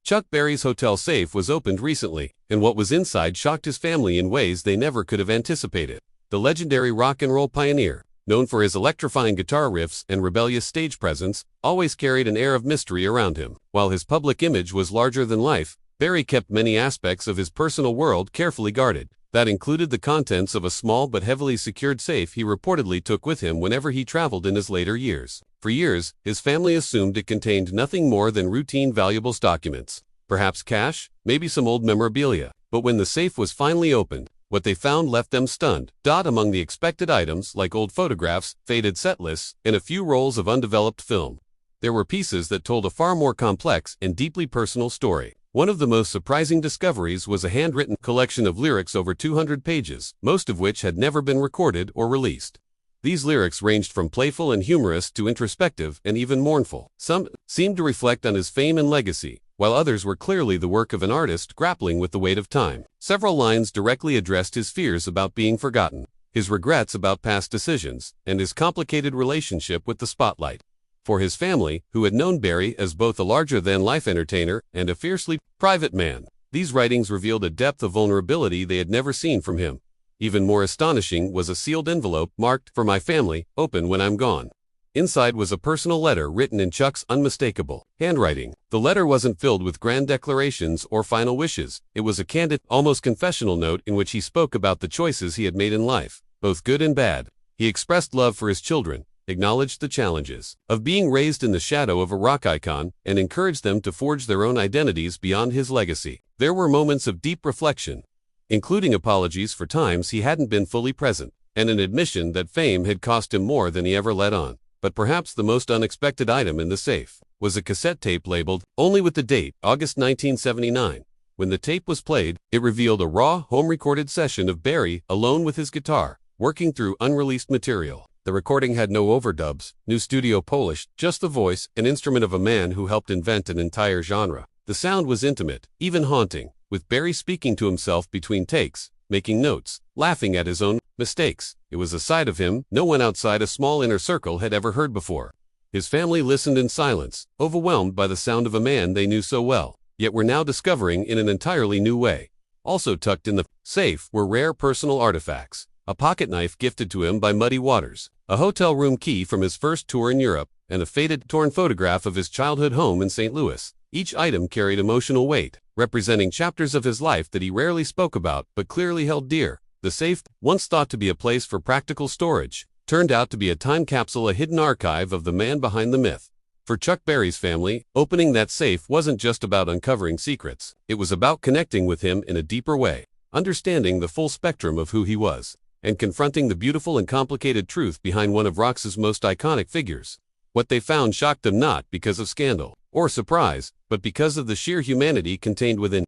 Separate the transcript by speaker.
Speaker 1: Chuck Berry's hotel safe was opened recently, and what was inside shocked his family in ways they never could have anticipated. The legendary rock and roll pioneer, known for his electrifying guitar riffs and rebellious stage presence, always carried an air of mystery around him. While his public image was larger than life, Berry kept many aspects of his personal world carefully guarded. That included the contents of a small but heavily secured safe he reportedly took with him whenever he traveled in his later years. For years, his family assumed it contained nothing more than routine valuables documents. Perhaps cash, maybe some old memorabilia. But when the safe was finally opened, what they found left them stunned. Among the expected items, like old photographs, faded set lists, and a few rolls of undeveloped film, there were pieces that told a far more complex and deeply personal story. One of the most surprising discoveries was a handwritten collection of lyrics over 200 pages, most of which had never been recorded or released. These lyrics ranged from playful and humorous to introspective and even mournful. Some seemed to reflect on his fame and legacy, while others were clearly the work of an artist grappling with the weight of time. Several lines directly addressed his fears about being forgotten, his regrets about past decisions, and his complicated relationship with the spotlight. For his family, who had known Berry as both a larger-than-life entertainer and a fiercely private man, these writings revealed a depth of vulnerability they had never seen from him. Even more astonishing was a sealed envelope marked, "For my family, open when I'm gone." Inside was a personal letter written in Chuck's unmistakable handwriting. The letter wasn't filled with grand declarations or final wishes. It was a candid, almost confessional note in which he spoke about the choices he had made in life, both good and bad. He expressed love for his children, acknowledged the challenges of being raised in the shadow of a rock icon, and encouraged them to forge their own identities beyond his legacy. There were moments of deep reflection, including apologies for times he hadn't been fully present, and an admission that fame had cost him more than he ever let on. But perhaps the most unexpected item in the safe was a cassette tape labeled, only with the date, August 1979. When the tape was played, it revealed a raw, home-recorded session of Berry, alone with his guitar, working through unreleased material. The recording had no overdubs, new studio polish, just the voice and instrument of a man who helped invent an entire genre. The sound was intimate, even haunting, with Berry speaking to himself between takes, making notes, laughing at his own mistakes. It was a side of him no one outside a small inner circle had ever heard before. His family listened in silence, overwhelmed by the sound of a man they knew so well, yet were now discovering in an entirely new way. Also tucked in the safe were rare personal artifacts. A pocket knife gifted to him by Muddy Waters, a hotel room key from his first tour in Europe, and a faded, torn photograph of his childhood home in St. Louis. Each item carried emotional weight, representing chapters of his life that he rarely spoke about but clearly held dear. The safe, once thought to be a place for practical storage, turned out to be a time capsule, a hidden archive of the man behind the myth. For Chuck Berry's family, opening that safe wasn't just about uncovering secrets. It was about connecting with him in a deeper way, understanding the full spectrum of who he was, and confronting the beautiful and complicated truth behind one of rock's most iconic figures. What they found shocked them not because of scandal or surprise, but because of the sheer humanity contained within.